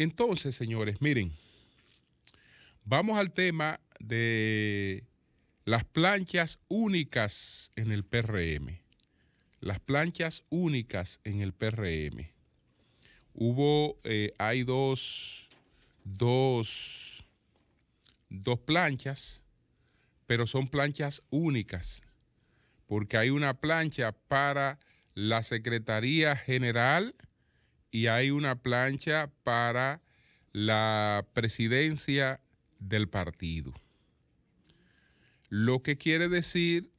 Entonces, señores, miren, vamos al tema de las planchas únicas en el PRM. Las planchas únicas en el PRM. Hay dos planchas, pero son planchas únicas, porque hay una plancha para la Secretaría General y hay una plancha para la presidencia del partido. Lo que quiere decir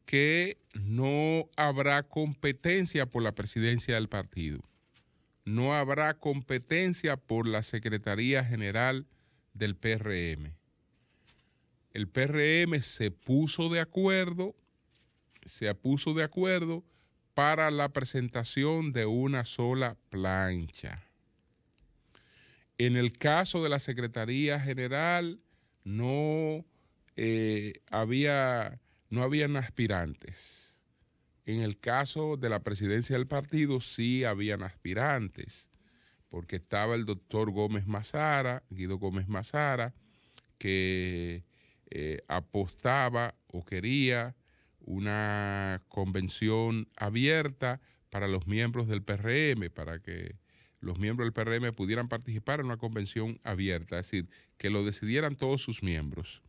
que no habrá competencia por la presidencia del partido. No habrá competencia por la Secretaría General del PRM. El PRM se puso de acuerdo para la presentación de una sola plancha. En el caso de la Secretaría General no habían aspirantes. En el caso de la presidencia del partido sí habían aspirantes, porque estaba el doctor Guido Gómez Mazara, que apostaba o quería una convención abierta para los miembros del PRM, para que los miembros del PRM pudieran participar en una convención abierta, es decir, que lo decidieran todos sus miembros.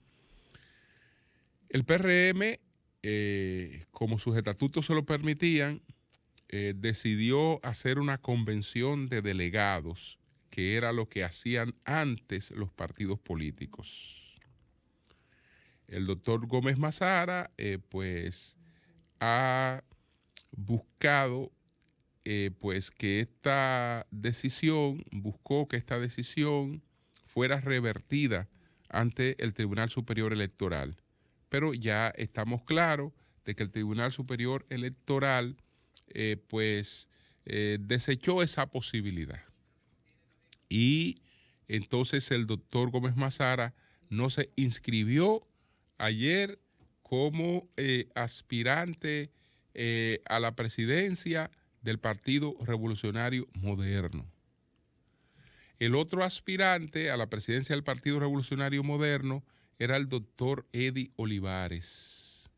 El PRM, como sus estatutos se lo permitían, decidió hacer una convención de delegados, que era lo que hacían antes los partidos políticos. El doctor Gómez Mazara, pues, ha buscado buscó que esta decisión fuera revertida ante el Tribunal Superior Electoral. Pero ya estamos claros de que el Tribunal Superior Electoral desechó esa posibilidad. Y entonces el doctor Gómez Mazara no se inscribió ayer como aspirante a la presidencia del Partido Revolucionario Moderno. El otro aspirante a la presidencia del Partido Revolucionario Moderno era el doctor Eddie Olivares.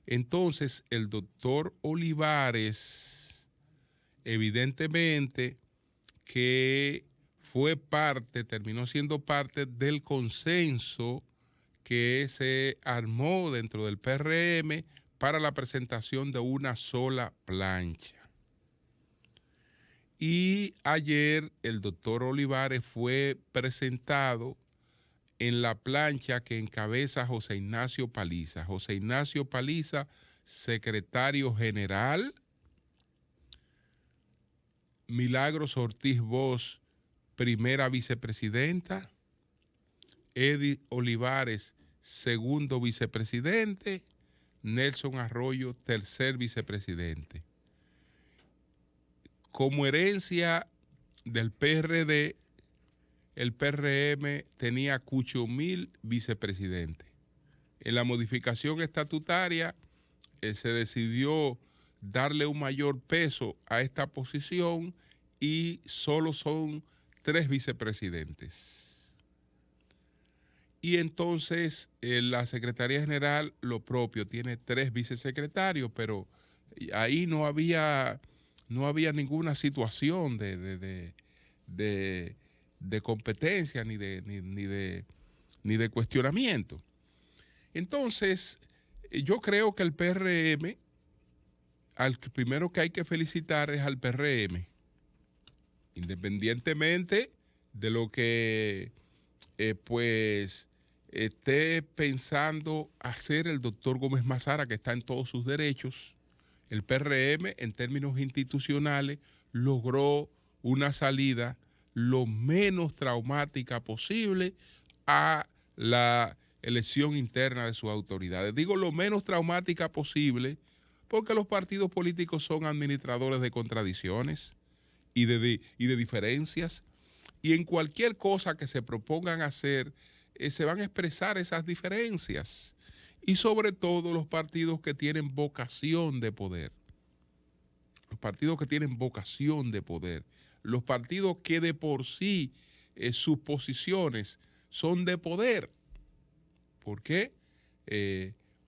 Entonces, el doctor Olivares, evidentemente que terminó siendo parte del consenso que se armó dentro del PRM para la presentación de una sola plancha. Y ayer el doctor Olivares fue presentado en la plancha que encabeza José Ignacio Paliza. José Ignacio Paliza, secretario general. Milagros Ortiz Bosch, primera vicepresidenta. Eddie Olivares, segundo vicepresidente. Nelson Arroyo, tercer vicepresidente. Como herencia del PRD, el PRM tenía 8.000 vicepresidentes. En la modificación estatutaria se decidió darle un mayor peso a esta posición y solo son 3 vicepresidentes. Y entonces la Secretaría General lo propio, tiene 3 vicesecretarios, pero ahí no había ninguna situación de competencia ni de cuestionamiento. Entonces, yo creo que el PRM, al primero que hay que felicitar es al PRM, independientemente de lo que esté pensando hacer el doctor Gómez Mazara, que está en todos sus derechos. El PRM, en términos institucionales, logró una salida lo menos traumática posible a la elección interna de sus autoridades. Digo lo menos traumática posible porque los partidos políticos son administradores de contradicciones y de diferencias, y en cualquier cosa que se propongan hacer, se van a expresar esas diferencias, y sobre todo los partidos que tienen vocación de poder. Los partidos que tienen vocación de poder. Los partidos que de por sí sus posiciones son de poder. ¿Por qué?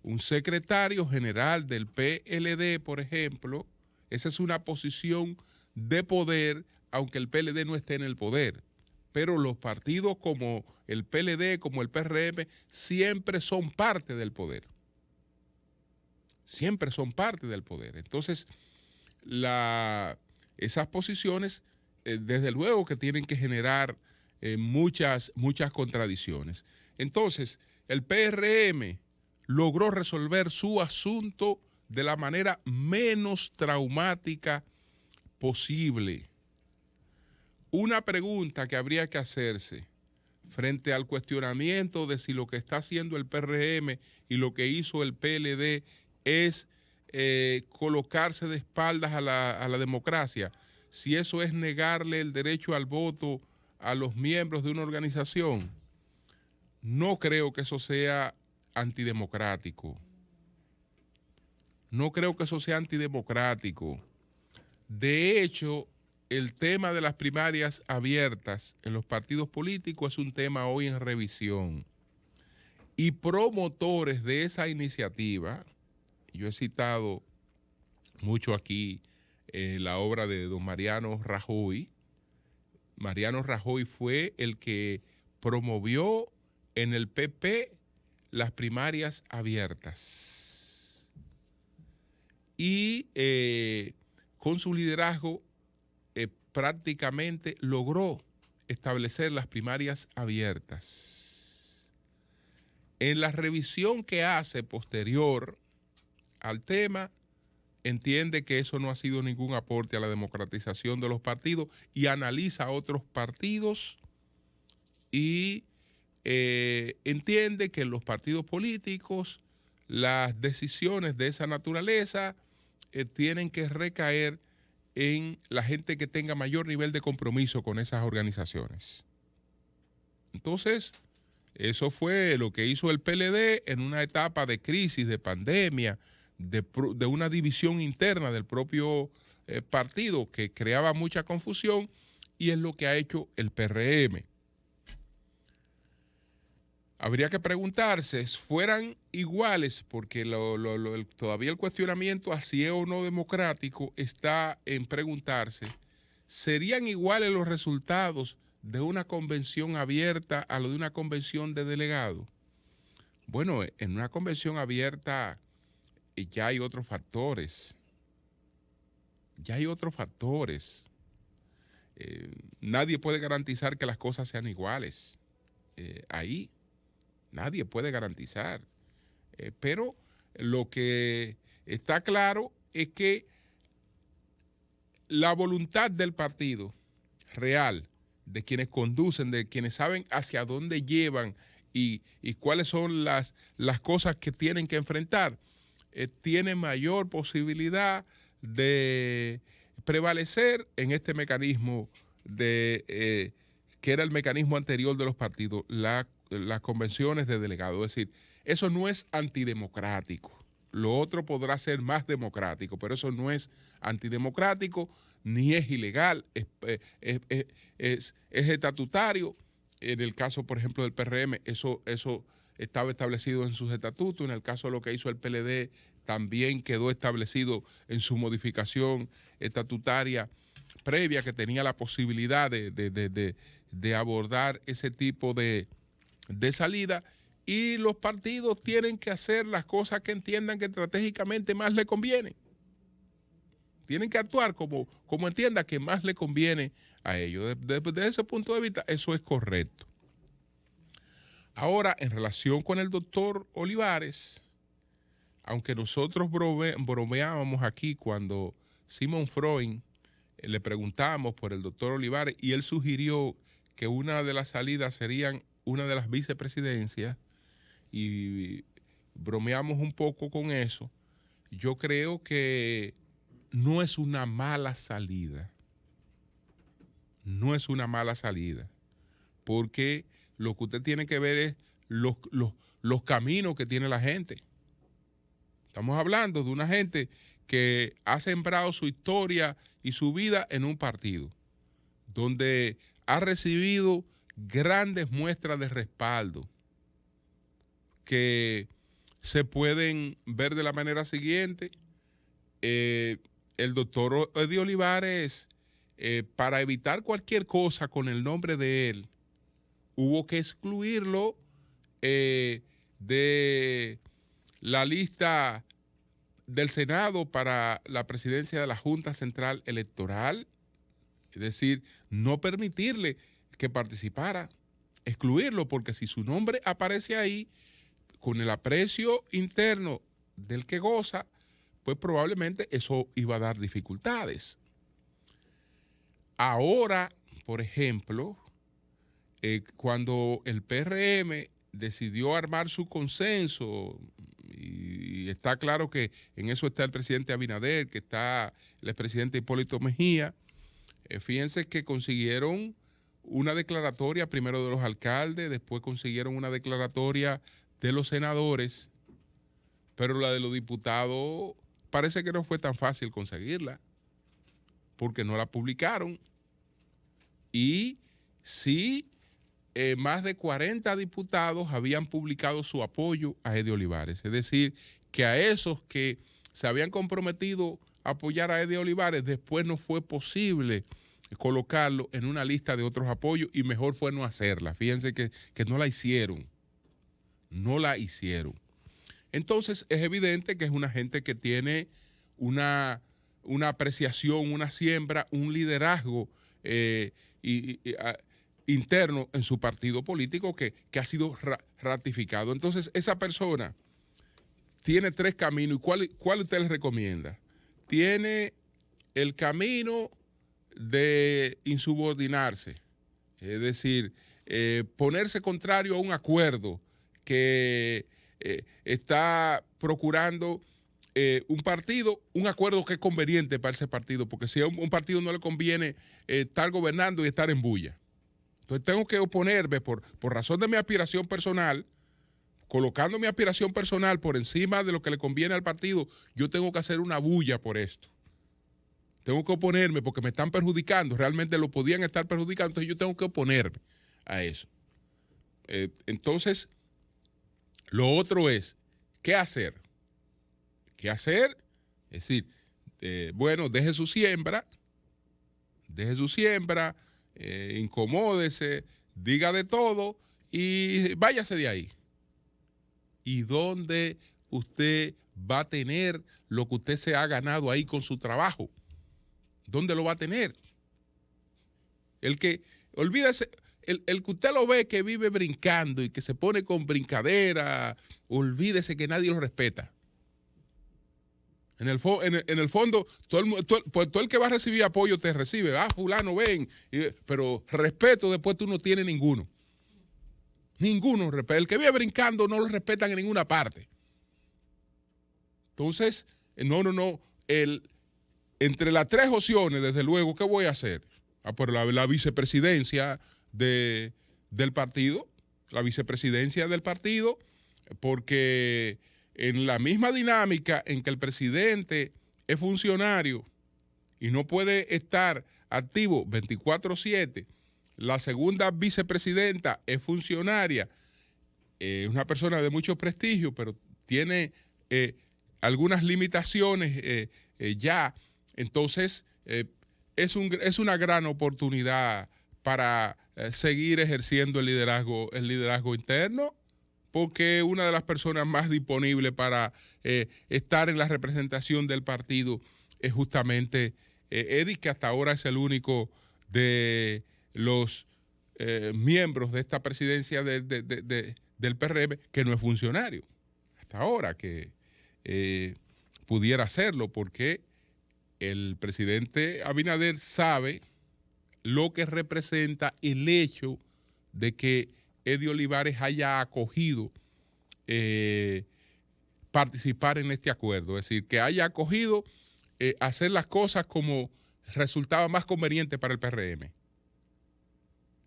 Un secretario general del PLD, por ejemplo, esa es una posición de poder, aunque el PLD no esté en el poder. Pero los partidos como el PLD, como el PRM, siempre son parte del poder. Siempre son parte del poder. Entonces, esas posiciones, desde luego que tienen que generar muchas contradicciones. Entonces, el PRM logró resolver su asunto de la manera menos traumática posible. Una pregunta que habría que hacerse frente al cuestionamiento de si lo que está haciendo el PRM y lo que hizo el PLD es colocarse de espaldas a la democracia, si eso es negarle el derecho al voto a los miembros de una organización. No creo que eso sea antidemocrático. No creo que eso sea antidemocrático. De hecho, el tema de las primarias abiertas en los partidos políticos es un tema hoy en revisión. Y promotores de esa iniciativa, yo he citado mucho aquí la obra de don Mariano Rajoy. Mariano Rajoy fue el que promovió en el PP las primarias abiertas. Y con su liderazgo prácticamente logró establecer las primarias abiertas. En la revisión que hace posterior al tema, entiende que eso no ha sido ningún aporte a la democratización de los partidos y analiza otros partidos y entiende que en los partidos políticos las decisiones de esa naturaleza tienen que recaer en la gente que tenga mayor nivel de compromiso con esas organizaciones. Entonces, eso fue lo que hizo el PLD en una etapa de crisis, de pandemia, de una división interna del propio partido que creaba mucha confusión, y es lo que ha hecho el PRM. Habría que preguntarse, ¿fueran iguales? Porque todavía el cuestionamiento a si es o no democrático está en preguntarse, ¿serían iguales los resultados de una convención abierta a lo de una convención de delegados? Bueno, en una convención abierta ya hay otros factores. Nadie puede garantizar que las cosas sean iguales. Ahí nadie puede garantizar. Pero lo que está claro es que la voluntad del partido real, de quienes conducen, de quienes saben hacia dónde llevan y cuáles son las cosas que tienen que enfrentar, tiene mayor posibilidad de prevalecer en este mecanismo que era el mecanismo anterior de los partidos, las convenciones de delegados. Es decir, eso no es antidemocrático. Lo otro podrá ser más democrático, pero eso no es antidemocrático ni es ilegal, es estatutario. En el caso, por ejemplo, del PRM, eso estaba establecido en sus estatutos. En el caso de lo que hizo el PLD, también quedó establecido en su modificación estatutaria previa, que tenía la posibilidad de abordar ese tipo de salida. Y los partidos tienen que hacer las cosas que entiendan que estratégicamente más le conviene. Tienen que actuar como entiendan que más le conviene a ellos. Desde ese punto de vista, eso es correcto. Ahora, en relación con el doctor Olivares, aunque nosotros bromeábamos aquí cuando Sigmund Freud le preguntamos por el doctor Olivares y él sugirió que una de las salidas serían una de las vicepresidencias, y bromeamos un poco con eso. Yo creo que no es una mala salida. No es una mala salida. Porque lo que usted tiene que ver es los caminos que tiene la gente. Estamos hablando de una gente que ha sembrado su historia y su vida en un partido, donde ha recibido grandes muestras de respaldo que se pueden ver de la manera siguiente. El doctor Eddie Olivares, para evitar cualquier cosa con el nombre de él, hubo que excluirlo de la lista del Senado para la presidencia de la Junta Central Electoral. Es decir, no permitirle que participara, excluirlo, porque si su nombre aparece ahí, con el aprecio interno del que goza, pues probablemente eso iba a dar dificultades. Ahora, por ejemplo, cuando el PRM decidió armar su consenso, y está claro que en eso está el presidente Abinader, que está el expresidente Hipólito Mejía, fíjense que consiguieron una declaratoria primero de los alcaldes, después consiguieron una declaratoria de los senadores, pero la de los diputados parece que no fue tan fácil conseguirla, porque no la publicaron. Y sí, más de 40 diputados habían publicado su apoyo a Eddie Olivares. Es decir, que a esos que se habían comprometido a apoyar a Eddie Olivares, después no fue posible colocarlo en una lista de otros apoyos y mejor fue no hacerla. Fíjense que no la hicieron. No la hicieron. Entonces es evidente que es una gente que tiene una apreciación, una siembra, un liderazgo interno en su partido político que ha sido ratificado. Entonces esa persona tiene tres caminos. ¿Y cuál usted les recomienda? Tiene el camino de insubordinarse, es decir, ponerse contrario a un acuerdo que está procurando un acuerdo que es conveniente para ese partido, porque si a un partido no le conviene estar gobernando y estar en bulla. Entonces tengo que oponerme por razón de mi aspiración personal, colocando mi aspiración personal por encima de lo que le conviene al partido. Yo tengo que hacer una bulla por esto. Tengo que oponerme porque me están perjudicando, realmente lo podían estar perjudicando, entonces yo tengo que oponerme a eso. Entonces, lo otro es, ¿qué hacer? ¿Qué hacer? Es decir, bueno, deje su siembra, incomódese, diga de todo y váyase de ahí. ¿Y dónde usted va a tener lo que usted se ha ganado ahí con su trabajo? ¿Dónde lo va a tener? Olvídese, el que usted lo ve que vive brincando y que se pone con brincadera, olvídese que nadie lo respeta. En el fondo, todo el que va a recibir apoyo te recibe. Ah, fulano, ven. Pero respeto después tú no tienes ninguno. Ninguno respeta. El que vive brincando no lo respetan en ninguna parte. Entonces, no. Entre las tres opciones, desde luego, ¿qué voy a hacer? Por la vicepresidencia del partido. La vicepresidencia del partido, porque en la misma dinámica en que el presidente es funcionario y no puede estar activo 24/7, la segunda vicepresidenta es funcionaria, es una persona de mucho prestigio, pero tiene algunas limitaciones ya. Entonces, es una gran oportunidad para seguir ejerciendo el liderazgo interno, porque una de las personas más disponibles para estar en la representación del partido es justamente Eddie, que hasta ahora es el único de los miembros de esta presidencia del PRM que no es funcionario. Hasta ahora que pudiera hacerlo, porque el presidente Abinader sabe lo que representa el hecho de que Eddie Olivares haya acogido participar en este acuerdo, es decir, que haya acogido hacer las cosas como resultaba más conveniente para el PRM.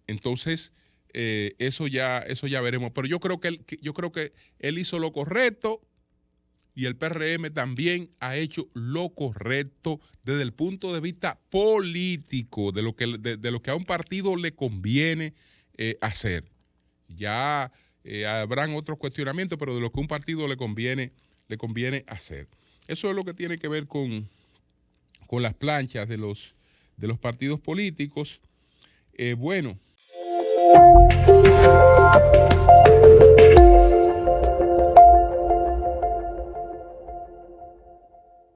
Entonces, eso ya veremos. Pero yo creo que él hizo lo correcto y el PRM también ha hecho lo correcto desde el punto de vista político, de lo que a un partido le conviene hacer. Ya habrán otros cuestionamientos, pero de lo que un partido le conviene hacer. Eso es lo que tiene que ver con las planchas de los partidos políticos. Bueno.